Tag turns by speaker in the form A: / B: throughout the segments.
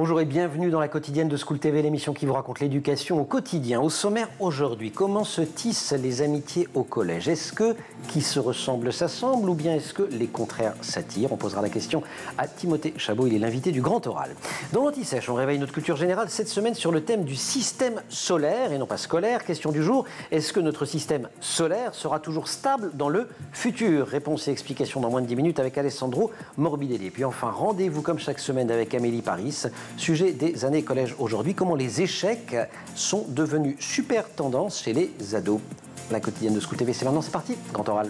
A: Bonjour et bienvenue dans la quotidienne de School TV, l'émission qui vous raconte l'éducation au quotidien. Au sommaire aujourd'hui, comment se tissent les amitiés au collège? Est-ce que qui se ressemble s'assemble ou bien est-ce que les contraires s'attirent? On posera la question à Timothée Chabot, il est l'invité du Grand Oral. Dans l'Anti-Sèche, on réveille notre culture générale cette semaine sur le thème du système solaire et non pas scolaire. Question du jour, est-ce que notre système solaire sera toujours stable dans le futur? Réponse et explication dans moins de 10 minutes avec Alessandro Morbidelli. Et puis enfin, rendez-vous comme chaque semaine avec Amélie Paris. Sujet des années collège aujourd'hui, comment les échecs sont devenus super tendance chez les ados. La quotidienne de School TV, c'est maintenant, c'est parti, Grand Oral.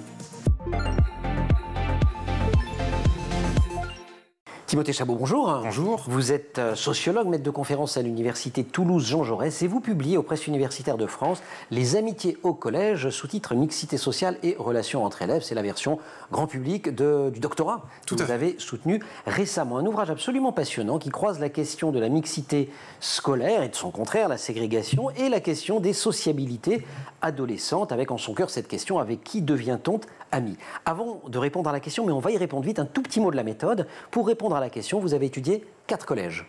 A: Timothée Chabot, bonjour.
B: Bonjour.
A: Vous êtes sociologue, maître de conférence à l'université Toulouse-Jean Jaurès et vous publiez aux presses universitaires de France Les amitiés au collège, sous-titre Mixité sociale et relations entre élèves. C'est la version grand public du doctorat que vous avez soutenu récemment. Un ouvrage absolument passionnant qui croise la question de la mixité scolaire et de son contraire, la ségrégation, et la question des sociabilités adolescentes, avec en son cœur cette question: avec qui devient-on ami? Avant de répondre à la question, mais on va y répondre vite, un tout petit mot de la méthode. Pour répondre à la question, vous avez étudié 4 collèges.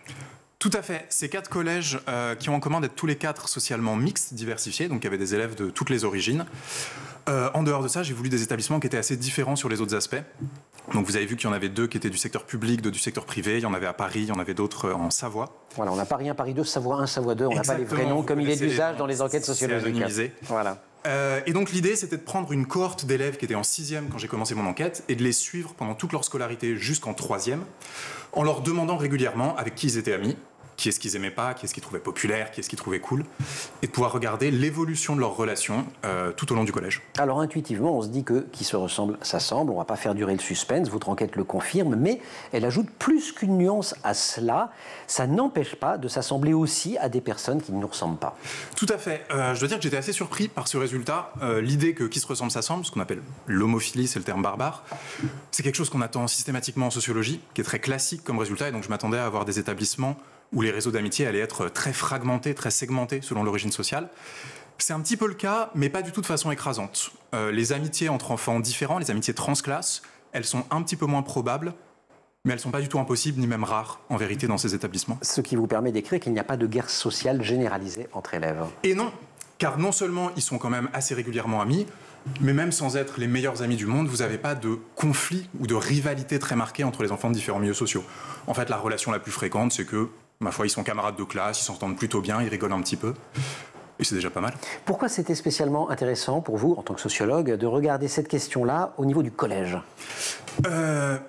B: Tout à fait. Ces 4 collèges qui ont en commun d'être tous les 4 socialement mixtes, diversifiés, donc il y avait des élèves de toutes les origines. En dehors de ça, j'ai voulu des établissements qui étaient assez différents sur les autres aspects. Donc vous avez vu qu'il y en avait 2 qui étaient du secteur public, 2 du secteur privé. Il y en avait à Paris, il y en avait d'autres en Savoie.
A: Voilà, on a Paris 1, Paris 2, Savoie 1, Savoie 2. On n'a pas les vrais noms comme il est d'usage dans les enquêtes sociologiques. Voilà.
B: Et donc l'idée, c'était de prendre une cohorte d'élèves qui étaient en 6e quand j'ai commencé mon enquête et de les suivre pendant toute leur scolarité jusqu'en 3e, en leur demandant régulièrement avec qui ils étaient amis, qui est-ce qu'ils aimaient pas, qui est-ce qu'ils trouvaient populaire, qui est-ce qu'ils trouvaient cool, et de pouvoir regarder l'évolution de leurs relations tout au long du collège.
A: Alors intuitivement, on se dit que qui se ressemble s'assemble, on ne va pas faire durer le suspense, votre enquête le confirme, mais elle ajoute plus qu'une nuance à cela. Ça n'empêche pas de s'assembler aussi à des personnes qui ne nous ressemblent pas.
B: Tout à fait. Je dois dire que j'étais assez surpris par ce résultat. L'idée que qui se ressemble s'assemble, ce qu'on appelle l'homophilie, c'est le terme barbare, c'est quelque chose qu'on attend systématiquement en sociologie, qui est très classique comme résultat, et donc je m'attendais à avoir des établissements où les réseaux d'amitié allaient être très fragmentés, très segmentés selon l'origine sociale. C'est un petit peu le cas, mais pas du tout de façon écrasante. Les amitiés entre enfants différents, les amitiés transclasses, elles sont un petit peu moins probables, mais elles ne sont pas du tout impossibles, ni même rares, en vérité, dans ces établissements.
A: Ce qui vous permet d'écrire qu'il n'y a pas de guerre sociale généralisée entre élèves.
B: Et non, car non seulement ils sont quand même assez régulièrement amis, mais même sans être les meilleurs amis du monde, vous n'avez pas de conflit ou de rivalité très marquée entre les enfants de différents milieux sociaux. En fait, la relation la plus fréquente, c'est que, ma foi, ils sont camarades de classe, ils s'entendent plutôt bien, ils rigolent un petit peu. Et c'est déjà pas mal.
A: Pourquoi c'était spécialement intéressant pour vous, en tant que sociologue, de regarder cette question-là au niveau du collège?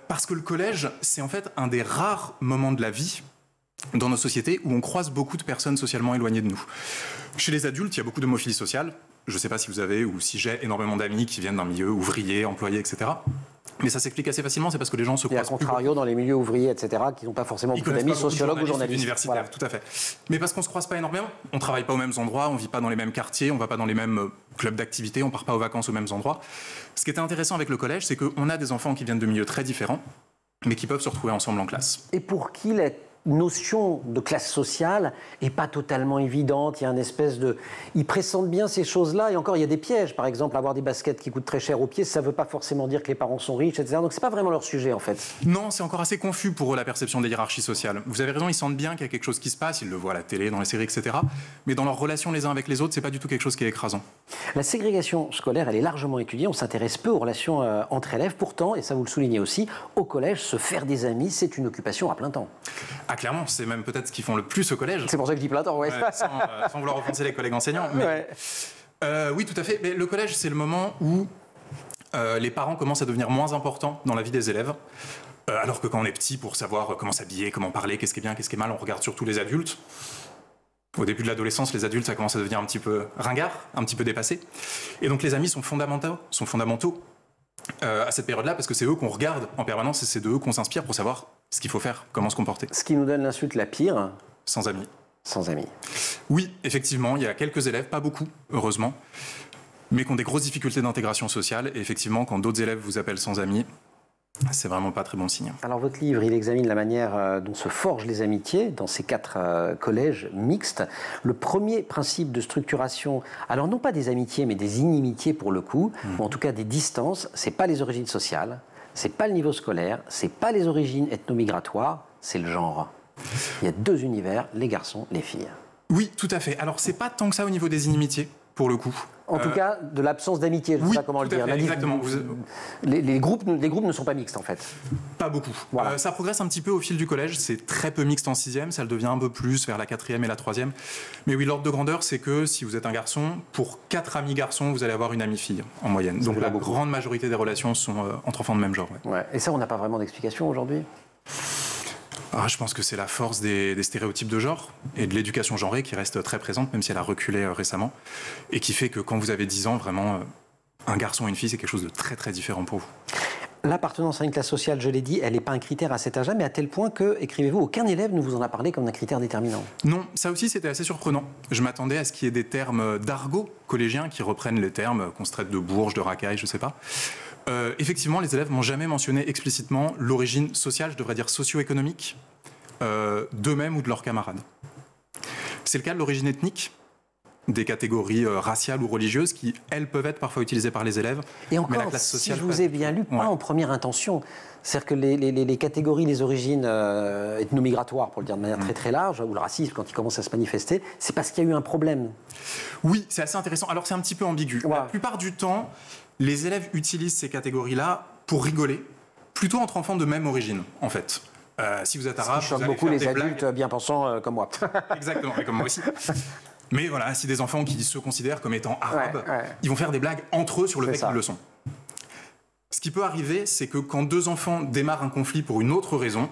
B: Parce que le collège, c'est en fait un des rares moments de la vie dans nos sociétés où on croise beaucoup de personnes socialement éloignées de nous. Chez les adultes, il y a beaucoup d'homophilie sociale. Je ne sais pas si vous avez ou si j'ai énormément d'amis qui viennent d'un milieu ouvrier, employé, etc. Mais ça s'explique assez facilement, c'est parce que les gens se croisent.
A: Et à contrario, dans les milieux ouvriers, etc., qui n'ont pas forcément beaucoup d'amis, sociologues ou journalistes.
B: Universitaires, voilà. Tout à fait. Mais parce qu'on ne se croise pas énormément, on ne travaille pas aux mêmes endroits, on ne vit pas dans les mêmes quartiers, on ne va pas dans les mêmes clubs d'activité, on ne part pas aux vacances aux mêmes endroits. Ce qui était intéressant avec le collège, c'est qu'on a des enfants qui viennent de milieux très différents, mais qui peuvent se retrouver ensemble en classe.
A: Et pour qui la notion de classe sociale est pas totalement évidente, il y a une espèce de... Ils pressentent bien ces choses-là, et encore il y a des pièges, par exemple avoir des baskets qui coûtent très cher aux pieds, ça ne veut pas forcément dire que les parents sont riches, etc. Donc c'est pas vraiment leur sujet en fait.
B: Non, c'est encore assez confus pour eux la perception des hiérarchies sociales. Vous avez raison, ils sentent bien qu'il y a quelque chose qui se passe, ils le voient à la télé, dans les séries, etc. Mais dans leurs relations les uns avec les autres, c'est pas du tout quelque chose qui est écrasant.
A: La ségrégation scolaire, elle est largement étudiée, on s'intéresse peu aux relations entre élèves, pourtant, et ça vous le soulignez aussi, au collège, se faire des amis, c'est une occupation à plein temps.
B: Ah, clairement, c'est même peut-être ce qu'ils font le plus au collège.
A: C'est pour ça que je dis plein temps, ouais.
B: Sans vouloir offenser les collègues enseignants. Mais, oui, tout à fait. Mais le collège, c'est le moment où les parents commencent à devenir moins importants dans la vie des élèves. Alors que quand on est petit, pour savoir comment s'habiller, comment parler, qu'est-ce qui est bien, qu'est-ce qui est mal, on regarde surtout les adultes. Au début de l'adolescence, les adultes, ça commence à devenir un petit peu ringard, un petit peu dépassé. Et donc les amis sont fondamentaux à cette période-là, parce que c'est eux qu'on regarde en permanence et c'est de eux qu'on s'inspire pour savoir ce qu'il faut faire, comment se comporter.
A: Ce qui nous donne l'insulte la pire.
B: Sans amis.
A: Sans amis.
B: Oui, effectivement, il y a quelques élèves, pas beaucoup, heureusement, mais qui ont des grosses difficultés d'intégration sociale. Et effectivement, quand d'autres élèves vous appellent sans amis, c'est vraiment pas très bon signe.
A: Alors votre livre, il examine la manière dont se forgent les amitiés dans ces 4 collèges mixtes. Le premier principe de structuration, alors non pas des amitiés, mais des inimitiés pour le coup, ou en tout cas des distances, c'est pas les origines sociales, c'est pas le niveau scolaire, c'est pas les origines ethno-migratoires, c'est le genre. Il y a deux univers, les garçons, les filles.
B: Oui, tout à fait. Alors, c'est pas tant que ça au niveau des inimitiés, pour le coup.
A: En tout cas, de l'absence d'amitié, je ne sais pas comment le dire.
B: Exactement.
A: Les groupes ne sont pas mixtes, en fait.
B: Pas beaucoup.
A: Voilà.
B: Ça progresse un petit peu au fil du collège. C'est très peu mixte en 6e, ça le devient un peu plus vers la 4e et la 3e. Mais oui, l'ordre de grandeur, c'est que si vous êtes un garçon, pour 4 amis garçons, vous allez avoir une amie fille, en moyenne. Donc la grande majorité des relations sont entre enfants de même genre.
A: Ouais. Et ça, on n'a pas vraiment d'explication aujourd'hui ?
B: Je pense que c'est la force des stéréotypes de genre et de l'éducation genrée qui reste très présente, même si elle a reculé récemment, et qui fait que quand vous avez 10 ans, vraiment, un garçon et une fille, c'est quelque chose de très très différent pour vous.
A: L'appartenance à une classe sociale, je l'ai dit, elle n'est pas un critère à cet âge-là, mais à tel point que, écrivez-vous, aucun élève ne vous en a parlé comme un critère déterminant.
B: Non, ça aussi c'était assez surprenant. Je m'attendais à ce qu'il y ait des termes d'argot collégiens qui reprennent les termes qu'on se traite de bourge, de racaille, je sais pas. Effectivement, les élèves m'ont jamais mentionné explicitement l'origine sociale, je devrais dire socio-économique, d'eux-mêmes ou de leurs camarades. C'est le cas de l'origine ethnique, des catégories raciales ou religieuses qui, elles, peuvent être parfois utilisées par les élèves.
A: Et encore,
B: mais la classe sociale,
A: si je vous ai bien lu, pas en première intention. C'est-à-dire que les catégories, les origines ethno-migratoires, pour le dire de manière très très large, ou le racisme, quand il commence à se manifester, c'est parce qu'il y a eu un problème.
B: Oui, c'est assez intéressant. Alors c'est un petit peu ambigu. Ouais. La plupart du temps, les élèves utilisent ces catégories-là pour rigoler, plutôt entre enfants de même origine, en fait. Si vous êtes arabe,
A: ce qui choque beaucoup les adultes bien pensants comme moi.
B: Exactement, et comme moi aussi. Mais voilà, si des enfants qui se considèrent comme étant arabes, ils vont faire des blagues entre eux sur le fait qu'ils le sont. Ce qui peut arriver, c'est que quand deux enfants démarrent un conflit pour une autre raison,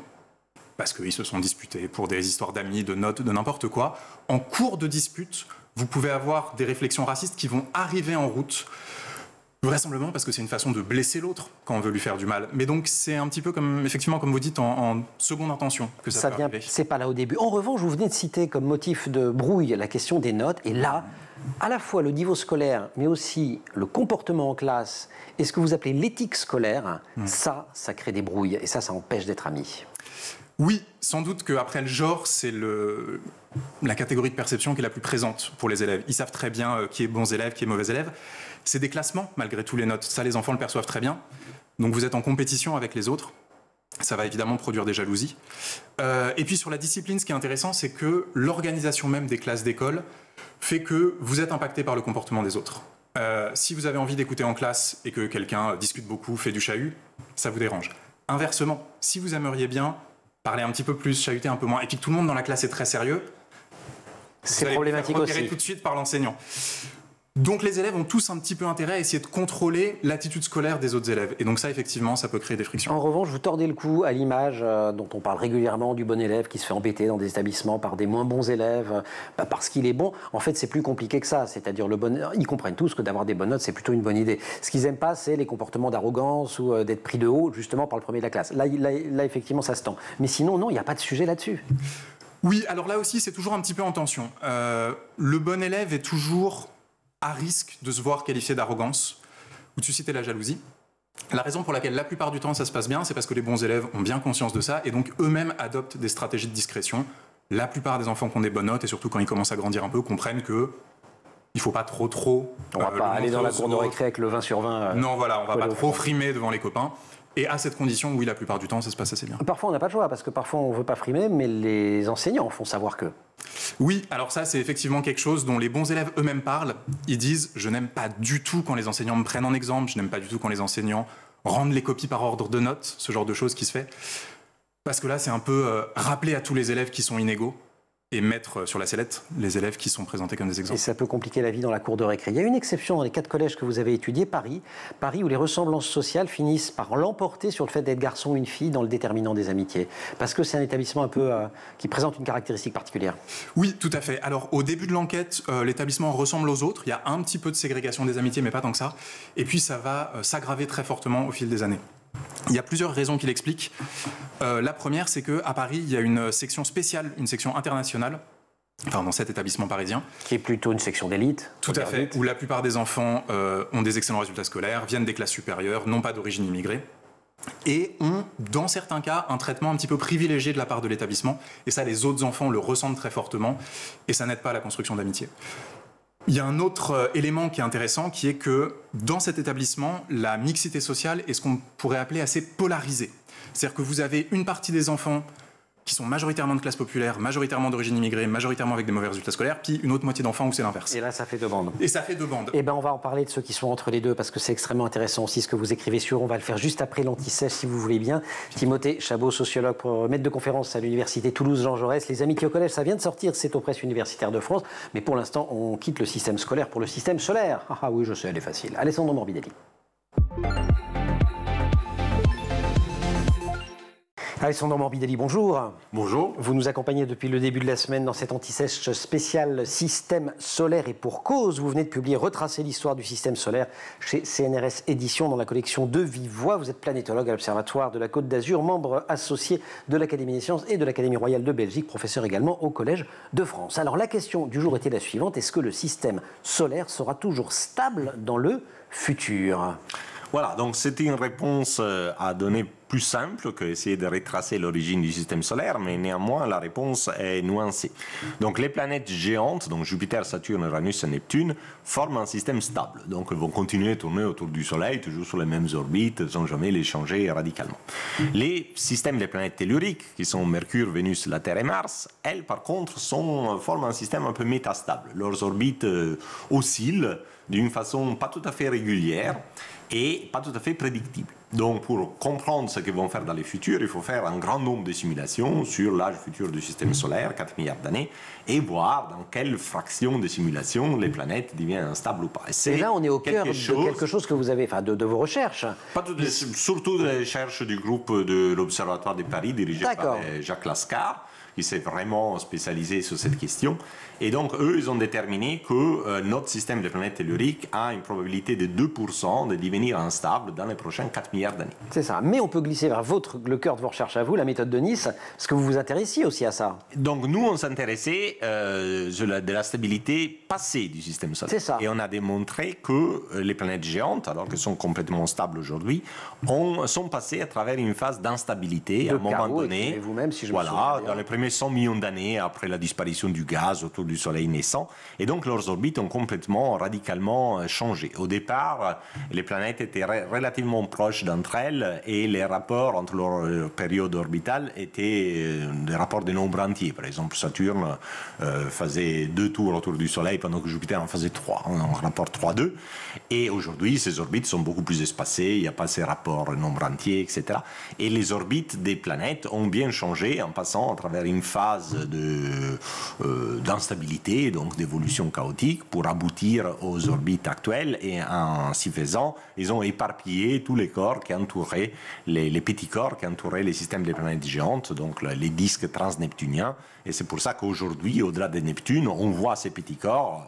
B: parce qu'ils se sont disputés pour des histoires d'amis, de notes, de n'importe quoi, en cours de dispute, vous pouvez avoir des réflexions racistes qui vont arriver en route, vraisemblablement parce que c'est une façon de blesser l'autre quand on veut lui faire du mal. Mais donc c'est un petit peu comme, effectivement, comme vous dites, en seconde intention que ça peut arriver.
A: C'est pas là au début. En revanche, vous venez de citer comme motif de brouille la question des notes. Et là, à la fois le niveau scolaire, mais aussi le comportement en classe et ce que vous appelez l'éthique scolaire, ça crée des brouilles. Et ça empêche d'être amis.
B: Oui, sans doute qu'après le genre, c'est la catégorie de perception qui est la plus présente pour les élèves. Ils savent très bien qui est bons élèves, qui est mauvais élèves. C'est des classements, malgré tout les notes. Ça, les enfants le perçoivent très bien. Donc vous êtes en compétition avec les autres. Ça va évidemment produire des jalousies. Et puis sur la discipline, ce qui est intéressant, c'est que l'organisation même des classes d'école fait que vous êtes impacté par le comportement des autres. Si vous avez envie d'écouter en classe et que quelqu'un discute beaucoup, fait du chahut, ça vous dérange. Inversement, si vous aimeriez bien parler un petit peu plus, chahuter un peu moins, et puis que tout le monde dans la classe est très sérieux,
A: c'est problématique aussi. Vous allez
B: tout de suite par l'enseignant. Donc les élèves ont tous un petit peu intérêt à essayer de contrôler l'attitude scolaire des autres élèves. Et donc ça, effectivement, ça peut créer des frictions.
A: En revanche, vous tordez le cou à l'image dont on parle régulièrement du bon élève qui se fait embêter dans des établissements par des moins bons élèves, parce qu'il est bon. En fait, c'est plus compliqué que ça. C'est-à-dire, ils comprennent tous que d'avoir des bonnes notes, c'est plutôt une bonne idée. Ce qu'ils n'aiment pas, c'est les comportements d'arrogance ou d'être pris de haut, justement, par le premier de la classe. Là effectivement, ça se tend. Mais sinon, non, il n'y a pas de sujet là-dessus.
B: Oui, alors là aussi, c'est toujours un petit peu en tension. Le bon élève est toujours à risque de se voir qualifié d'arrogance ou de susciter la jalousie. La raison pour laquelle la plupart du temps ça se passe bien, c'est parce que les bons élèves ont bien conscience de ça et donc eux-mêmes adoptent des stratégies de discrétion. La plupart des enfants qui ont des bonnes notes et surtout quand ils commencent à grandir un peu comprennent que il faut pas trop.
A: On va pas aller dans la cour de récré avec le 20 sur 20.
B: Non, voilà, on va pas trop frimer devant les copains. Et à cette condition, oui, la plupart du temps, ça se passe assez bien.
A: Parfois, on n'a pas de choix, parce que parfois, on ne veut pas frimer, mais les enseignants font savoir que...
B: Oui, alors ça, c'est effectivement quelque chose dont les bons élèves eux-mêmes parlent. Ils disent « je n'aime pas du tout quand les enseignants me prennent en exemple, je n'aime pas du tout quand les enseignants rendent les copies par ordre de notes », ce genre de choses qui se fait. Parce que là, c'est un peu rappeler à tous les élèves qui sont inégaux et mettre sur la sellette les élèves qui sont présentés comme des exemples.
A: Et ça peut compliquer la vie dans la cour de récré. Il y a une exception dans les 4 collèges que vous avez étudiés, Paris où les ressemblances sociales finissent par l'emporter sur le fait d'être garçon ou une fille dans le déterminant des amitiés. Parce que c'est un établissement un peu qui présente une caractéristique particulière.
B: Oui, tout à fait. Alors au début de l'enquête, l'établissement ressemble aux autres. Il y a un petit peu de ségrégation des amitiés, mais pas tant que ça. Et puis ça va s'aggraver très fortement au fil des années. Il y a plusieurs raisons qui l'expliquent. La première, c'est qu'à Paris, il y a une section spéciale, une section internationale, enfin dans cet établissement parisien.
A: Qui est plutôt une section d'élite.
B: Tout à fait, où la plupart des enfants ont des excellents résultats scolaires, viennent des classes supérieures, n'ont pas d'origine immigrée, et ont, dans certains cas, un traitement un petit peu privilégié de la part de l'établissement. Et ça, les autres enfants le ressentent très fortement, et ça n'aide pas à la construction d'amitié. Il y a un autre élément qui est intéressant, qui est que dans cet établissement, la mixité sociale est ce qu'on pourrait appeler assez polarisée. C'est-à-dire que vous avez une partie des enfants qui sont majoritairement de classe populaire, majoritairement d'origine immigrée, majoritairement avec des mauvais résultats scolaires, puis une autre moitié d'enfants où c'est l'inverse.
A: Et là, ça fait deux bandes.
B: Et ça fait deux bandes.
A: Eh bien, on va en parler de ceux qui sont entre les deux, parce que c'est extrêmement intéressant aussi ce que vous écrivez sur. On va le faire juste après l'anti-sèche, si vous voulez bien. Timothée Chabot, sociologue, maître de conférence à l'université Toulouse-Jean Jaurès. Les amitiés au collège, ça vient de sortir, c'est aux presses universitaires de France. Mais pour l'instant, on quitte le système scolaire pour le système solaire. Ah oui, je sais, elle est facile. Alessandro Morbidelli. Alessandro Morbidelli, bonjour.
C: Bonjour.
A: Vous nous accompagnez depuis le début de la semaine dans cette anti-sèche spéciale système solaire et pour cause. Vous venez de publier Retracer l'histoire du système solaire chez CNRS Éditions dans la collection De Vive Voix. Vous êtes planétologue à l'Observatoire de la Côte d'Azur, membre associé de l'Académie des sciences et de l'Académie royale de Belgique, professeur également au Collège de France. Alors la question du jour était la suivante, est-ce que le système solaire sera toujours stable dans le futur ?
C: Voilà, donc c'était une réponse à donner plus simple que essayer de retracer l'origine du système solaire, mais néanmoins la réponse est nuancée. Donc les planètes géantes, donc Jupiter, Saturne, Uranus et Neptune, forment un système stable. Donc ils vont continuer à tourner autour du Soleil, toujours sur les mêmes orbites, sans jamais les changer radicalement. Les systèmes des planètes telluriques, qui sont Mercure, Vénus, la Terre et Mars, elles par contre forment un système un peu métastable. Leurs orbites oscillent d'une façon pas tout à fait régulière et pas tout à fait prédictible. Donc pour comprendre ce qu'ils vont faire dans le futur, il faut faire un grand nombre de simulations sur l'âge futur du système solaire, 4 milliards d'années, et voir dans quelle fraction de simulation les planètes deviennent instables ou pas.
A: Et là, on est au cœur de quelque chose que vous avez, enfin de vos recherches.
C: Surtout des recherches du groupe de l'Observatoire de Paris, dirigé par Jacques Lascar, qui s'est vraiment spécialisé sur cette question. Et donc, eux, ils ont déterminé que notre système de planètes telluriques a une probabilité de 2% de devenir instable dans les prochains 4 milliards d'années.
A: C'est ça. Mais on peut glisser vers le cœur de vos recherches à vous, la méthode de Nice, parce que vous vous intéressiez aussi à ça.
C: Donc, nous, on s'intéressait de la stabilité passée du système solaire.
A: C'est ça.
C: Et on a démontré que les planètes géantes, alors qu'elles sont complètement stables aujourd'hui, sont passées à travers une phase d'instabilité à un moment donné.
A: Vous-même, si je me
C: voilà,
A: souviens
C: dans les premiers 100 millions d'années après la disparition du gaz autour du Soleil naissant. Et donc, leurs orbites ont complètement, radicalement changé. Au départ, les planètes étaient relativement proches d'entre elles et les rapports entre leurs périodes orbitales étaient des rapports de nombres entiers. Par exemple, Saturne faisait 2 tours autour du Soleil pendant que Jupiter en faisait 3, en rapport 3-2. Et aujourd'hui, ces orbites sont beaucoup plus espacées, il n'y a pas ces rapports nombres entiers, etc. Et les orbites des planètes ont bien changé en passant à travers une phase d'instabilité, donc d'évolution chaotique, pour aboutir aux orbites actuelles. Et en s'y faisant, ils ont éparpillé tous les corps qui entouraient, les petits corps qui entouraient les systèmes des planètes géantes, donc les disques transneptuniens. Et c'est pour ça qu'aujourd'hui, au-delà de Neptune, on voit ces petits corps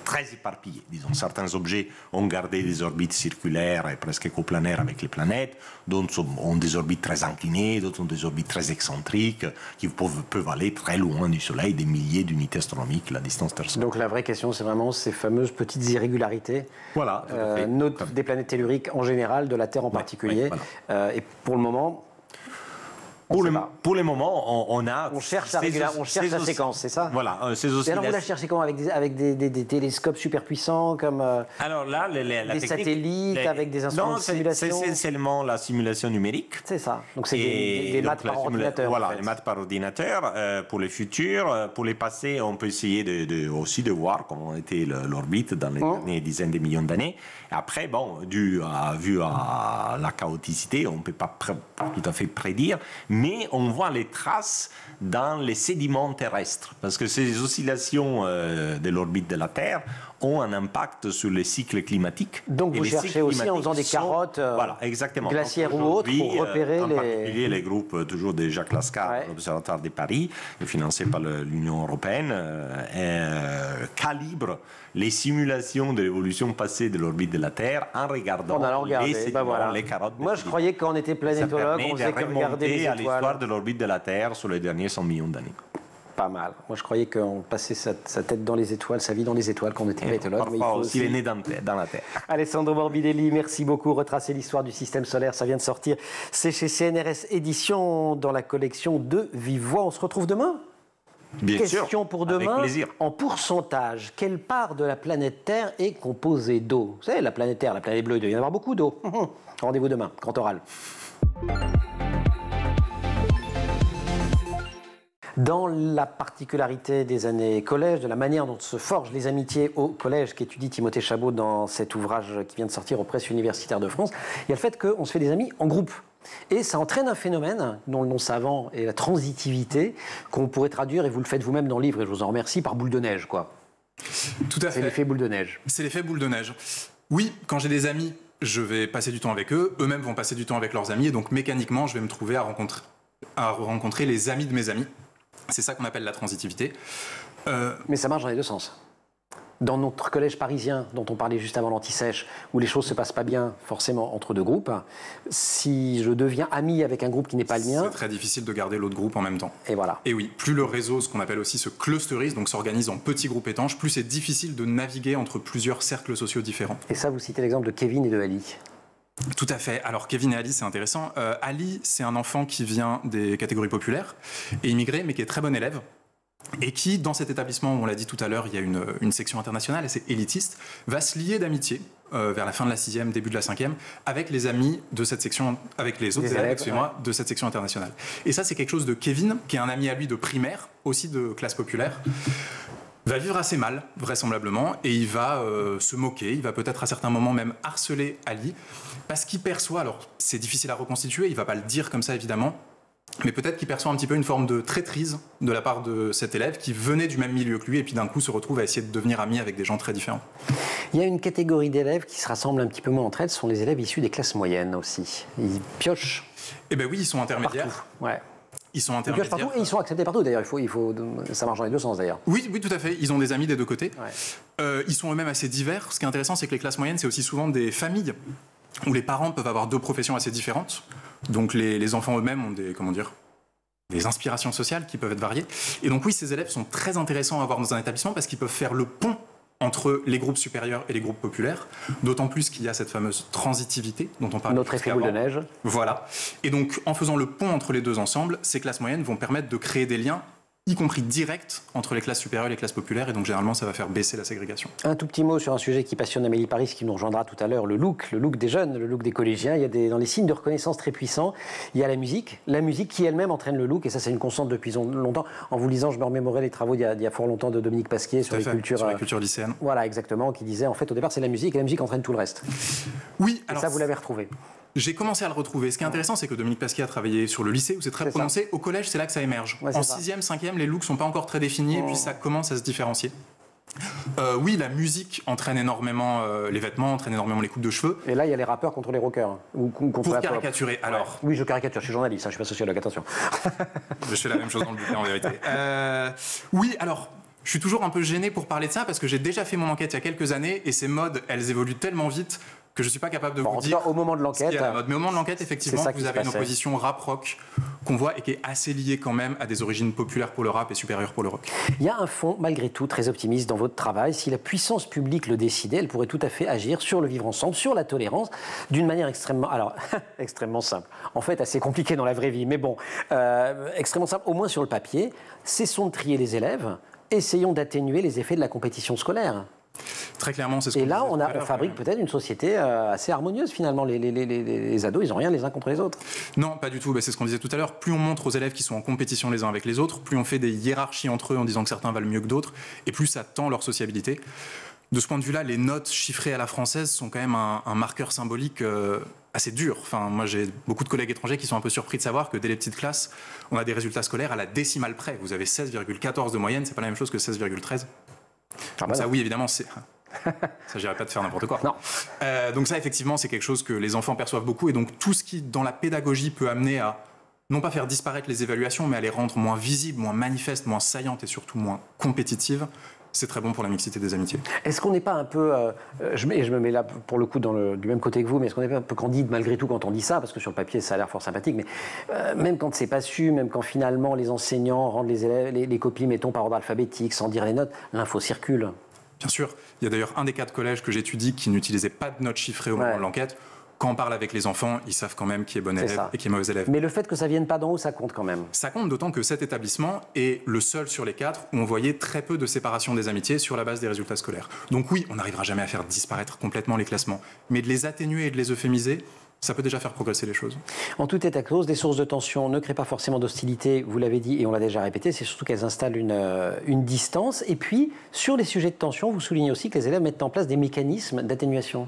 C: très éparpillés. Disons, certains objets ont gardé des orbites circulaires et presque coplanaires avec les planètes, d'autres ont des orbites très inclinées, d'autres ont des orbites très excentriques, qui peuvent aller très loin du Soleil, des milliers d'unités astronomiques, la distance terrestre.
A: Donc la vraie question, c'est vraiment ces fameuses petites irrégularités
C: voilà,
A: des planètes telluriques en général, de la Terre en particulier. Voilà. Et pour le moment...
C: Pour le moment,
A: on cherche la séquence, c'est ça?
C: Voilà, ces oscillations.
A: Et alors vous la cherchez comment? Avec des télescopes super puissants comme
C: alors là,
A: des satellites, avec des instruments de simulation?
C: Non, c'est essentiellement la simulation numérique.
A: C'est ça. Donc c'est des maths par ordinateur.
C: Voilà, les maths par ordinateur. Pour les futurs, pour les passés, on peut essayer aussi de voir comment était l'orbite dans les dernières dizaines de millions d'années. Après, bon, vu à la chaoticité, on ne peut pas tout à fait prédire, mais on voit les traces dans les sédiments terrestres, parce que ces oscillations de l'orbite de la Terre ont un impact sur les cycles climatiques.
A: Donc vous cherchez aussi en faisant des carottes
C: voilà, exactement.
A: Glaciaires ou autres pour repérer
C: en particulier les groupes toujours de Jacques Lascar, l'Observatoire de Paris, financé par l'Union européenne, calibrent les simulations de l'évolution passée de l'orbite de la Terre en regardant les sédiments, les carottes.
A: Moi je croyais que quand on était planétologue, on faisait que regarder les étoiles.
C: À l'histoire de l'orbite de la Terre sur les derniers 100 millions d'années.
A: Pas mal. Moi, je croyais qu'on passait sa tête dans les étoiles, sa vie dans les étoiles, qu'on était planétologue.
C: Parfois mais il faut aussi les nez dans la Terre.
A: Alessandro Morbidelli, merci beaucoup. Retracer l'histoire du système solaire, ça vient de sortir. C'est chez CNRS Éditions dans la collection De Vive Voix. On se retrouve demain?
C: Bien sûr.
A: Question pour demain.
C: Avec plaisir.
A: En pourcentage, quelle part de la planète Terre est composée d'eau? Vous savez, la planète Terre, la planète bleue, il doit y en avoir beaucoup d'eau. Rendez-vous demain, grand oral. Dans la particularité des années collège, de la manière dont se forgent les amitiés au collège qu'étudie Timothée Chabot dans cet ouvrage qui vient de sortir aux presses universitaires de France, il y a le fait qu'on se fait des amis en groupe. Et ça entraîne un phénomène dont le nom savant est la transitivité, qu'on pourrait traduire, et vous le faites vous-même dans le livre, et je vous en remercie, par boule de neige, quoi.
B: Tout à fait.
A: C'est l'effet boule de neige.
B: C'est l'effet boule de neige. Oui, quand j'ai des amis, je vais passer du temps avec eux, eux-mêmes vont passer du temps avec leurs amis, et donc mécaniquement, je vais me trouver à rencontrer les amis de mes amis. C'est ça qu'on appelle la transitivité.
A: Mais ça marche dans les deux sens. Dans notre collège parisien, dont on parlait juste avant l'Anti-Sèche, où les choses ne se passent pas bien forcément entre deux groupes, si je deviens ami avec un groupe qui n'est pas le mien...
B: C'est très difficile de garder l'autre groupe en même temps.
A: Et voilà.
B: Et oui, plus le réseau, ce qu'on appelle aussi se clusterise, donc s'organise en petits groupes étanches, plus c'est difficile de naviguer entre plusieurs cercles sociaux différents.
A: Et ça, vous citez l'exemple de Kevin et de Ali.
B: Tout à fait. Alors Kevin et Ali, c'est intéressant. Ali, c'est un enfant qui vient des catégories populaires et immigré, mais qui est très bon élève. Et qui, dans cet établissement, on l'a dit tout à l'heure, il y a une section internationale assez élitiste, va se lier d'amitié vers la fin de la 6e, début de la 5e, avec les amis de cette section, avec les autres élèves, de cette section internationale. Et ça, c'est quelque chose de Kevin, qui est un ami à lui de primaire, aussi de classe populaire, va vivre assez mal, vraisemblablement, et il va se moquer, il va peut-être à certains moments même harceler Ali, parce qu'il perçoit, alors c'est difficile à reconstituer, il ne va pas le dire comme ça évidemment, mais peut-être qu'il perçoit un petit peu une forme de traîtrise de la part de cet élève qui venait du même milieu que lui et puis d'un coup se retrouve à essayer de devenir ami avec des gens très différents.
A: Il y a une catégorie d'élèves qui se rassemble un petit peu moins entre elles, ce sont les élèves issus des classes moyennes aussi. Ils piochent.
B: Eh bien oui, ils sont intermédiaires.
A: Partout. Ouais.
B: Ils sont intermédiaires.
A: Partout, et ils sont acceptés partout d'ailleurs, ça marche dans les deux sens d'ailleurs.
B: Oui, oui, tout à fait, ils ont des amis des deux côtés.
A: Ouais.
B: Ils sont eux-mêmes assez divers. Ce qui est intéressant, c'est que les classes moyennes, c'est aussi souvent des familles où les parents peuvent avoir deux professions assez différentes. Donc les enfants eux-mêmes ont des inspirations sociales qui peuvent être variées. Et donc oui, ces élèves sont très intéressants à avoir dans un établissement parce qu'ils peuvent faire le pont entre les groupes supérieurs et les groupes populaires, d'autant plus qu'il y a cette fameuse transitivité dont on parlait.
A: Notre effet boule de neige.
B: Voilà. Et donc, en faisant le pont entre les deux ensembles, ces classes moyennes vont permettre de créer des liens, y compris directs, entre les classes supérieures et les classes populaires, et donc généralement ça va faire baisser la ségrégation. Un
A: tout petit mot sur un sujet qui passionne Amélie Paris, qui nous rejoindra tout à l'heure, le look des jeunes, le look des collégiens. Il y a dans les signes de reconnaissance très puissants, il y a la musique qui elle-même entraîne le look, et ça c'est une constante depuis longtemps. En vous lisant, je me remémorais les travaux d'il y a fort longtemps de Dominique Pasquier sur les cultures
B: lycéennes.
A: Voilà, exactement, qui disait en fait au départ c'est la musique, et la musique entraîne tout le reste.
B: Oui,
A: alors ça vous l'avez retrouvé.
B: J'ai commencé à le retrouver. Ce qui est intéressant, c'est que Dominique Pasquier a travaillé sur le lycée, où c'est très prononcé. Ça. Au collège, c'est là que ça émerge. Ouais, en 6e, 5e, les looks ne sont pas encore très définis, et puis ça commence à se différencier. Oui, la musique entraîne énormément les vêtements, entraîne énormément les coupes de cheveux.
A: Et là, il y a les rappeurs contre les rockers. Ou contre
B: pour caricaturer, alors.
A: Oui, je caricature, je suis journaliste, je ne suis pas sociologue, attention.
B: Je fais la même chose dans le bouquin, en vérité. Oui, alors... Je suis toujours un peu gêné pour parler de ça parce que j'ai déjà fait mon enquête il y a quelques années et ces modes, elles évoluent tellement vite que je ne suis pas capable de vous dire.
A: Au moment de l'enquête.
B: Mais au moment de l'enquête, effectivement, vous avez une opposition rap-rock qu'on voit et qui est assez liée quand même à des origines populaires pour le rap et supérieures pour le rock.
A: Il y a un fond, malgré tout, très optimiste dans votre travail. Si la puissance publique le décidait, elle pourrait tout à fait agir sur le vivre ensemble, sur la tolérance, d'une manière extrêmement simple. En fait, assez compliquée dans la vraie vie, mais bon, extrêmement simple, au moins sur le papier. Cessons de trier les élèves. Essayons d'atténuer les effets de la compétition scolaire.
B: Très clairement, c'est ce qu'on
A: Et là, on fabrique peut-être une société assez harmonieuse finalement. Les ados, ils n'ont rien les uns contre les autres.
B: Non, pas du tout. C'est ce qu'on disait tout à l'heure. Plus on montre aux élèves qui sont en compétition les uns avec les autres, plus on fait des hiérarchies entre eux en disant que certains valent mieux que d'autres, et plus ça tend leur sociabilité. De ce point de vue-là, les notes chiffrées à la française sont quand même un marqueur symbolique assez dur. Enfin, moi, j'ai beaucoup de collègues étrangers qui sont un peu surpris de savoir que dès les petites classes, on a des résultats scolaires à la décimale près. Vous avez 16,14 de moyenne, c'est pas la même chose que 16,13. Ça, oui, évidemment, c'est... Ça, j'irais pas de faire n'importe quoi.
A: Non.
B: Donc ça, effectivement, c'est quelque chose que les enfants perçoivent beaucoup. Et donc, tout ce qui, dans la pédagogie, peut amener à non pas faire disparaître les évaluations, mais à les rendre moins visibles, moins manifestes, moins saillantes et surtout moins compétitives, c'est très bon pour la mixité des amitiés.
A: Est-ce qu'on n'est pas un peu, je me mets là pour le coup du même côté que vous, mais est-ce qu'on n'est pas un peu candide malgré tout quand on dit ça, parce que sur le papier ça a l'air fort sympathique, mais même quand c'est pas su, même quand finalement les enseignants rendent les élèves, les copies, mettons par ordre alphabétique, sans dire les notes, l'info circule.
B: Bien sûr, il y a d'ailleurs un des cas de collège que j'étudie qui n'utilisait pas de notes chiffrées au moment de l'enquête. Quand on parle avec les enfants, ils savent quand même qui est bon élève et qui est mauvais élève.
A: Mais le fait que ça vienne pas d'en haut, ça compte quand même.
B: Ça compte d'autant que cet établissement est le seul sur les 4 où on voyait très peu de séparation des amitiés sur la base des résultats scolaires. Donc oui, on n'arrivera jamais à faire disparaître complètement les classements. Mais de les atténuer et de les euphémiser, ça peut déjà faire progresser les choses.
A: En tout état de cause, les sources de tension ne créent pas forcément d'hostilité, vous l'avez dit et on l'a déjà répété, c'est surtout qu'elles installent une distance. Et puis, sur les sujets de tension, vous soulignez aussi que les élèves mettent en place des mécanismes d'atténuation.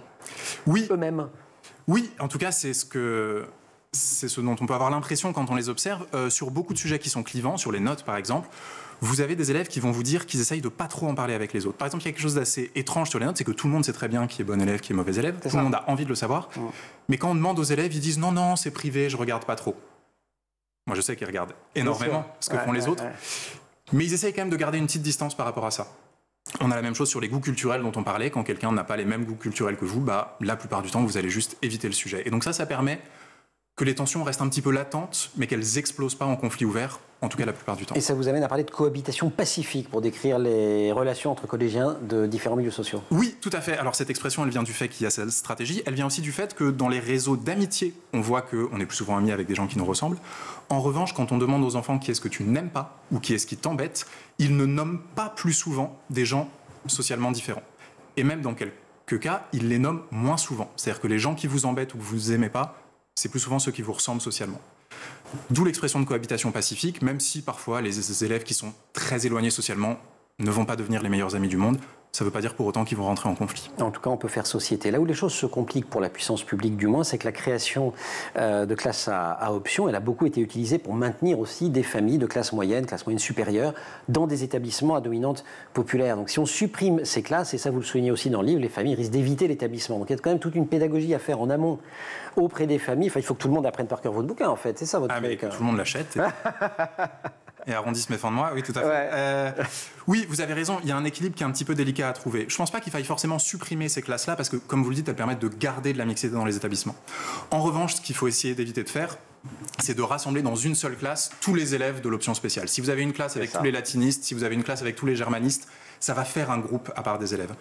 B: Oui.
A: Eux-mêmes.
B: Oui, en tout cas, c'est ce dont on peut avoir l'impression quand on les observe. Sur beaucoup de sujets qui sont clivants, sur les notes par exemple, vous avez des élèves qui vont vous dire qu'ils essayent de pas trop en parler avec les autres. Par exemple, il y a quelque chose d'assez étrange sur les notes, c'est que tout le monde sait très bien qui est bon élève, qui est mauvais élève. Tout le monde a envie de le savoir. Mais quand on demande aux élèves, ils disent non, c'est privé, je regarde pas trop. Moi, je sais qu'ils regardent énormément ce que font les autres. Mais ils essayent quand même de garder une petite distance par rapport à ça. On a la même chose sur les goûts culturels dont on parlait. Quand quelqu'un n'a pas les mêmes goûts culturels que vous, la plupart du temps, vous allez juste éviter le sujet. Et donc ça permet que les tensions restent un petit peu latentes, mais qu'elles n'explosent pas en conflit ouvert, en tout cas la plupart du temps.
A: Et ça vous amène à parler de cohabitation pacifique pour décrire les relations entre collégiens de différents milieux sociaux.
B: Oui, tout à fait. Alors cette expression, elle vient du fait qu'il y a cette stratégie. Elle vient aussi du fait que dans les réseaux d'amitié, on voit qu'on est plus souvent amis avec des gens qui nous ressemblent. En revanche, quand on demande aux enfants qui est-ce que tu n'aimes pas ou qui est-ce qui t'embête, ils ne nomment pas plus souvent des gens socialement différents. Et même dans quelques cas, ils les nomment moins souvent. C'est-à-dire que les gens qui vous embêtent ou que vous n'aimez pas, c'est plus souvent ceux qui vous ressemblent socialement. D'où l'expression de cohabitation pacifique, même si parfois les élèves qui sont très éloignés socialement ne vont pas devenir les meilleurs amis du monde. Ça ne veut pas dire pour autant qu'ils vont rentrer en conflit.
A: En tout cas, on peut faire société. Là où les choses se compliquent pour la puissance publique du moins, c'est que la création de classes à option, elle a beaucoup été utilisée pour maintenir aussi des familles de classe moyenne supérieure, dans des établissements à dominante populaire. Donc si on supprime ces classes, et ça vous le soulignez aussi dans le livre, les familles risquent d'éviter l'établissement. Donc il y a quand même toute une pédagogie à faire en amont auprès des familles. Enfin, il faut que tout le monde apprenne par cœur votre bouquin, en fait. C'est ça votre truc.
B: Tout le monde l'achète. Et arrondisse mes fins de mois, oui, tout à fait. Oui, vous avez raison, il y a un équilibre qui est un petit peu délicat à trouver. Je ne pense pas qu'il faille forcément supprimer ces classes-là, parce que, comme vous le dites, elles permettent de garder de la mixité dans les établissements. En revanche, ce qu'il faut essayer d'éviter de faire, c'est de rassembler dans une seule classe tous les élèves de l'option spéciale. Si vous avez une classe avec tous les latinistes, si vous avez une classe avec tous les germanistes, ça va faire un groupe à part des élèves.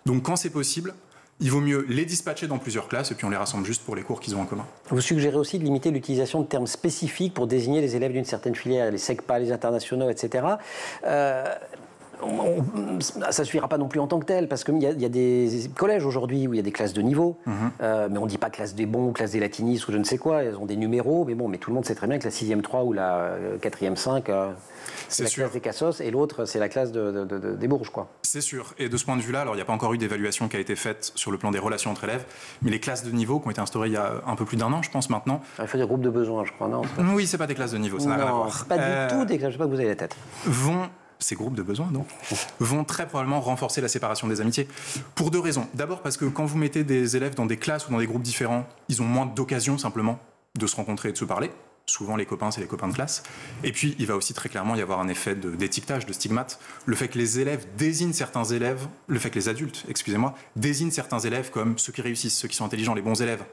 B: Donc quand c'est possible, il vaut mieux les dispatcher dans plusieurs classes et puis on les rassemble juste pour les cours qu'ils ont en commun. Vous
A: suggérez aussi de limiter l'utilisation de termes spécifiques pour désigner les élèves d'une certaine filière, les SECPA, les internationaux, etc. Ça ne suffira pas non plus en tant que tel, parce qu'il y a des collèges aujourd'hui où il y a des classes de niveau, mais on ne dit pas classe des bons, classe des latinistes ou je ne sais quoi, elles ont des numéros, mais tout le monde sait très bien que la 6e 3 ou la 4e 5, c'est la classe des cassos, et l'autre, c'est la classe des bourges, quoi.
B: C'est sûr, et de ce point de vue-là, alors il n'y a pas encore eu d'évaluation qui a été faite sur le plan des relations entre élèves, mais les classes de niveau qui ont été instaurées il y a un peu plus d'1 an, je pense maintenant.
A: Il faut des groupes de besoin, je crois, non?
B: Oui, c'est pas des classes de niveau, ça n'a rien à voir.
A: C'est pas du tout des classes, je sais pas que vous avez la tête.
B: Ces groupes de besoins, donc, vont très probablement renforcer la séparation des amitiés. Pour 2 raisons. D'abord parce que quand vous mettez des élèves dans des classes ou dans des groupes différents, ils ont moins d'occasions simplement de se rencontrer et de se parler. Souvent, les copains, c'est les copains de classe. Et puis, il va aussi très clairement y avoir un effet d'étiquetage, de stigmate. Le fait que les élèves désignent certains élèves, le fait que les adultes, désignent certains élèves comme ceux qui réussissent, ceux qui sont intelligents, les bons élèves,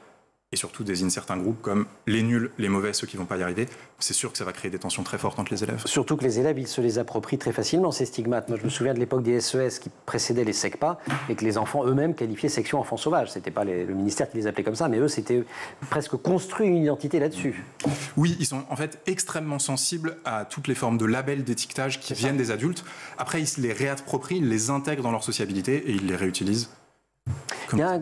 B: et surtout désigne certains groupes comme les nuls, les mauvais, ceux qui ne vont pas y arriver, c'est sûr que ça va créer des tensions très fortes entre les élèves.
A: Surtout que les élèves, ils se les approprient très facilement, ces stigmates. Moi, je me souviens de l'époque des SES qui précédaient les SECPA, et que les enfants eux-mêmes qualifiaient section enfants sauvages. Ce n'était pas le ministère qui les appelait comme ça, mais eux, c'était presque construit une identité là-dessus.
B: Oui, ils sont en fait extrêmement sensibles à toutes les formes de labels d'étiquetage qui viennent des adultes. Après, ils se les réapproprient, ils les intègrent dans leur sociabilité et ils les réutilisent.
A: Il y a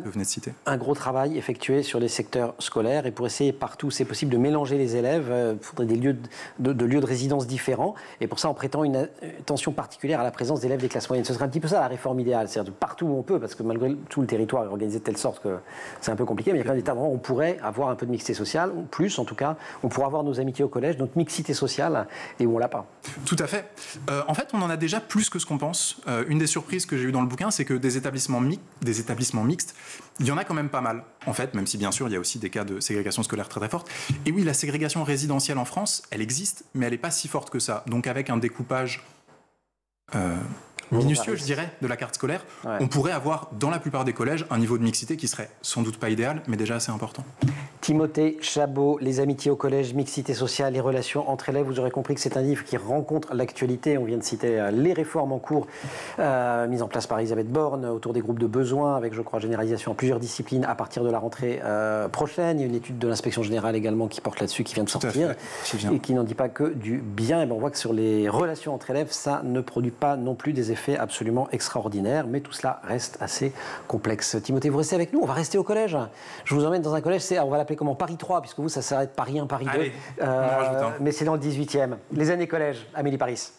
A: un gros travail effectué sur les secteurs scolaires et pour essayer partout, c'est possible, de mélanger les élèves. Il faudrait des lieux de résidence différents et pour ça on prétend une attention particulière à la présence d'élèves des classes moyennes. Ce serait un petit peu ça la réforme idéale, c'est-à-dire partout où on peut, parce que malgré tout le territoire est organisé de telle sorte que c'est un peu compliqué, mais il y a quand même des tas d'endroits où on pourrait avoir un peu de mixité sociale, ou plus en tout cas, on pourrait avoir nos amitiés au collège, notre mixité sociale, et où on l'a pas.
B: Tout à fait. En fait, on en a déjà plus que ce qu'on pense. Une des surprises que j'ai eues dans le bouquin, c'est que des établissements mixtes, il y en a quand même pas mal, en fait, même si bien sûr il y a aussi des cas de ségrégation scolaire très très forte. Et oui, la ségrégation résidentielle en France, elle existe, mais elle n'est pas si forte que ça. Donc avec un découpage minutieux, je dirais, de la carte scolaire, on pourrait avoir dans la plupart des collèges un niveau de mixité qui serait sans doute pas idéal, mais déjà assez important.
A: Timothée Chabot, Les amitiés au collège, mixité sociale, les relations entre élèves. Vous aurez compris que c'est un livre qui rencontre l'actualité. On vient de citer les réformes en cours mises en place par Elisabeth Borne autour des groupes de besoins, avec, je crois, généralisation en plusieurs disciplines à partir de la rentrée prochaine. Il y a une étude de l'inspection générale également qui porte là-dessus, qui vient de sortir et qui n'en dit pas que du bien. Et ben, on voit que sur les relations entre élèves, ça ne produit pas non plus des effets absolument extraordinaires, mais tout cela reste assez complexe. Timothée, vous restez avec nous. On va rester au collège. Je vous emmène dans un collège, on va l'appeler comment Paris 3, puisque vous, ça s'arrête Paris 1, Paris 2.
B: Allez, on en rajoute un.
A: Mais c'est dans le 18e. Les années collège, Amélie Paris.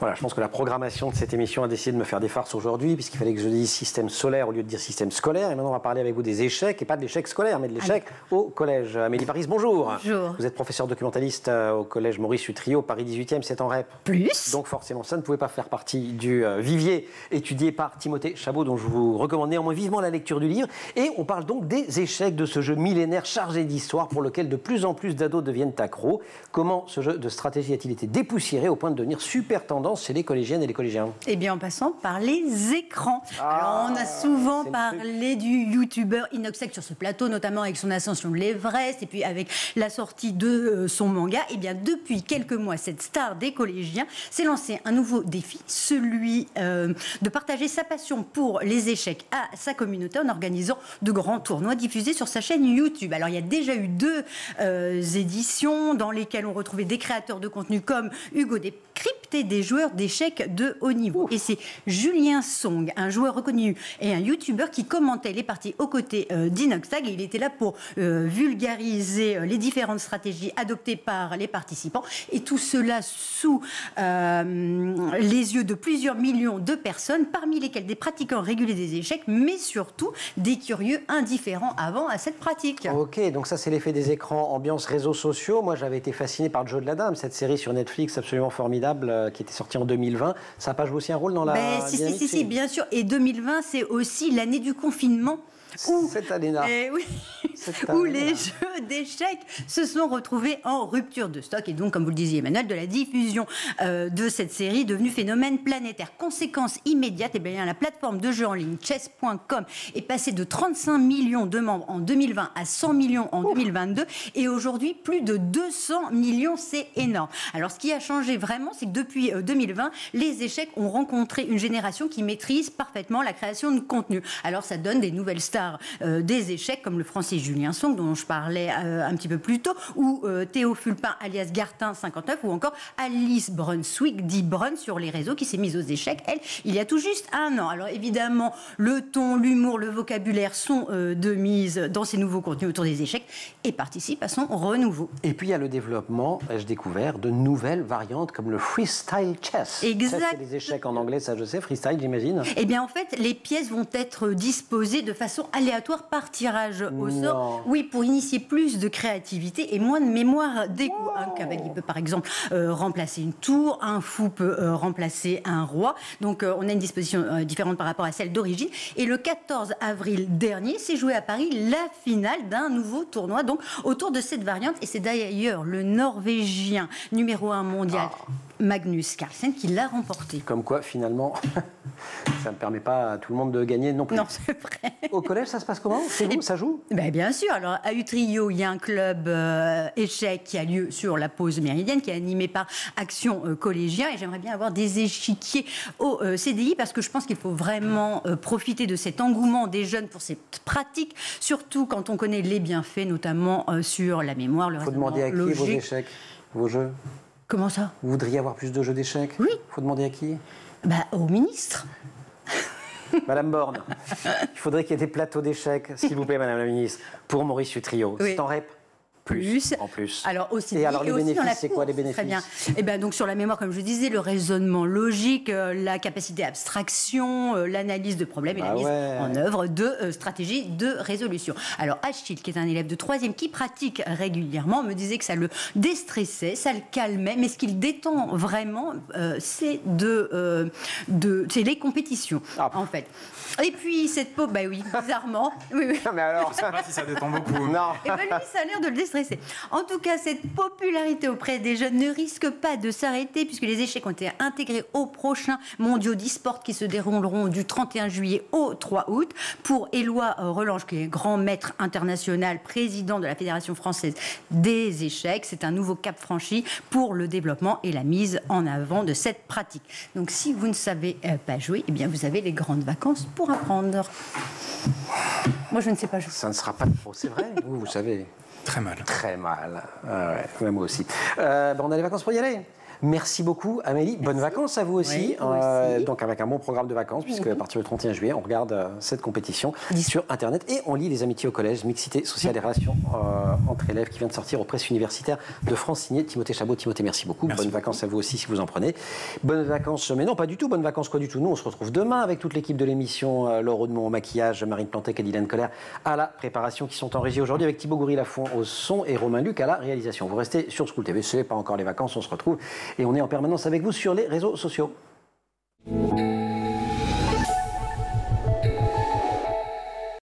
A: Voilà, je pense que la programmation de cette émission a décidé de me faire des farces aujourd'hui, puisqu'il fallait que je dise système solaire au lieu de dire système scolaire. Et maintenant, on va parler avec vous des échecs, et pas de l'échec scolaire, mais de l'échec au collège. Amélie Paris, bonjour.
D: Bonjour.
A: Vous êtes professeur documentaliste au collège Maurice Utrio, Paris 18e, c'est en REP.
D: Plus.
A: Donc forcément, ça ne pouvait pas faire partie du vivier étudié par Timothée Chabot, dont je vous recommande néanmoins vivement la lecture du livre. Et on parle donc des échecs de ce jeu millénaire chargé d'histoire pour lequel de plus en plus d'ados deviennent accros. Comment ce jeu de stratégie a-t-il été dépoussiéré au point de devenir super tendance chez les collégiennes et les collégiens?
D: Eh bien, en passant par les écrans. Alors, on a souvent parlé du youtubeur Inoxtag sur ce plateau, notamment avec son ascension de l'Everest et puis avec la sortie de son manga. Eh bien, depuis quelques mois, cette star des collégiens s'est lancé un nouveau défi, celui de partager sa passion pour les échecs à sa communauté en organisant de grands tournois diffusés sur sa chaîne YouTube. Alors, il y a déjà eu 2 éditions dans lesquelles on retrouvait des créateurs de contenu comme Hugo Décrypte et des joueurs d'échecs de haut niveau. Et c'est Julien Song, un joueur reconnu et un youtubeur qui commentait les parties aux côtés d'Inoxtag. Et il était là pour vulgariser les différentes stratégies adoptées par les participants. Et tout cela sous les yeux de plusieurs millions de personnes, parmi lesquelles des pratiquants réguliers des échecs, mais surtout des curieux indifférents avant à cette pratique.
A: Ok, donc ça c'est l'effet des écrans, ambiance réseaux sociaux. Moi j'avais été fasciné par le jeu de la dame, cette série sur Netflix absolument formidable qui était sortie en 2020. Ça n'a pas joué aussi un rôle dans la dynamique?
D: Si, bien sûr. Et 2020, c'est aussi l'année du confinement.
A: Cette année-là.
D: Oui, où les jeux d'échecs se sont retrouvés en rupture de stock. Et donc, comme vous le disiez, Emmanuel, de la diffusion de cette série devenue phénomène planétaire. Conséquence immédiate, eh bien, la plateforme de jeux en ligne chess.com est passée de 35 millions de membres en 2020 à 100 millions en 2022. Et aujourd'hui, plus de 200 millions, c'est énorme. Alors, ce qui a changé vraiment, c'est que depuis 2020, les échecs ont rencontré une génération qui maîtrise parfaitement la création de contenu. Alors, ça donne des nouvelles stars des échecs, comme le français Julien Song, dont je parlais un petit peu plus tôt, ou Théo Fulpin, alias Gartin 59, ou encore Alice Brunswick, dit Brun sur les réseaux, qui s'est mise aux échecs, elle, il y a tout juste 1 an. Alors évidemment, le ton, l'humour, le vocabulaire sont de mise dans ces nouveaux contenus autour des échecs et participent à son renouveau.
A: Et puis il y a le développement, ai-je découvert, de nouvelles variantes comme le freestyle chess.
D: Exact.
A: Ça, c'est les échecs en anglais, ça je sais, freestyle j'imagine.
D: Eh bien en fait, les pièces vont être disposées de façon aléatoire par tirage au sort. Oui, pour initier plus de créativité et moins de mémoire d'égout. Un cavalier peut par exemple remplacer une tour, un fou peut remplacer un roi. Donc on a une disposition différente par rapport à celle d'origine. Et le 14 avril dernier, s'est joué à Paris la finale d'un nouveau tournoi donc autour de cette variante. Et c'est d'ailleurs le Norvégien numéro 1 mondial, Magnus Carlsen, qui l'a remporté.
A: Comme quoi, finalement, ça ne permet pas à tout le monde de gagner non plus.
D: Non, c'est vrai.
A: Au collège, ça se passe comment? C'est vous, ça joue?
D: Ben, bien sûr. Alors, à Utrio, il y a un club échecs qui a lieu sur la pause méridienne, qui est animé par Action Collégien. Et j'aimerais bien avoir des échiquiers au CDI, parce que je pense qu'il faut vraiment profiter de cet engouement des jeunes pour cette pratique, surtout quand on connaît les bienfaits, notamment sur la mémoire, le raisonnement logique.
A: Faut demander à qui vos échecs, vos jeux?
D: Comment ça?
A: Vous voudriez avoir plus de jeux d'échecs?
D: Oui.
A: Faut demander à qui?
D: Bah, au ministre.
A: Madame Borne, il faudrait qu'il y ait des plateaux d'échecs, s'il vous plaît, Madame la Ministre, pour Maurice Utrio.
D: Oui.
A: C'est en REP?
D: Plus.
A: En plus.
D: Alors aussi.
A: Et alors les bénéfices, c'est quoi les bénéfices?
D: Très bien. Et ben donc sur la mémoire, comme je disais, le raisonnement logique, la capacité d'abstraction, l'analyse de problèmes et la mise en œuvre de stratégies de résolution. Alors Achille, qui est un élève de 3e qui pratique régulièrement, me disait que ça le déstressait, ça le calmait, mais ce qu'il détend vraiment, c'est c'est les compétitions, en fait. Et puis cette peau, bah oui, bizarrement. Oui.
A: Non, mais alors,
B: je ne sais pas si ça détend beaucoup.
A: Non.
D: Et ben lui, ça a l'air de le déstresser. En tout cas, cette popularité auprès des jeunes ne risque pas de s'arrêter, puisque les échecs ont été intégrés aux prochains mondiaux d'e-sport qui se dérouleront du 31 juillet au 3 août. Pour Éloi Relange, qui est grand maître international, président de la Fédération française des échecs, c'est un nouveau cap franchi pour le développement et la mise en avant de cette pratique. Donc si vous ne savez pas jouer, eh bien vous avez les grandes vacances pour apprendre. Moi, je ne sais pas jouer.
A: Ça ne sera pas trop, c'est vrai, vous savez.
B: Très mal.
A: Très mal. Ouais, moi aussi. On a les vacances pour y aller. Merci beaucoup, Amélie. Bonnes vacances à vous aussi.
D: Oui,
A: donc avec un bon programme de vacances, puisque à partir du 31 juillet, on regarde cette compétition sur Internet et on lit Les Amitiés au collège, mixité sociale et relations entre élèves, qui vient de sortir aux presses universitaires de France, signé Timothée Chabot. Timothée, merci beaucoup. Bonnes vacances à vous aussi si vous en prenez. Bonnes vacances, mais non, pas du tout. Bonnes vacances, quoi du tout. Nous, on se retrouve demain avec toute l'équipe de l'émission. Laure Audemont au maquillage, Marine Plantec et Dylan Colère à la préparation, qui sont en régie aujourd'hui, avec Thibaut Goury-Lafont au son et Romain Luc à la réalisation. Vous restez sur School TV, ce n'est pas encore les vacances, on se retrouve et on est en permanence avec vous sur les réseaux sociaux.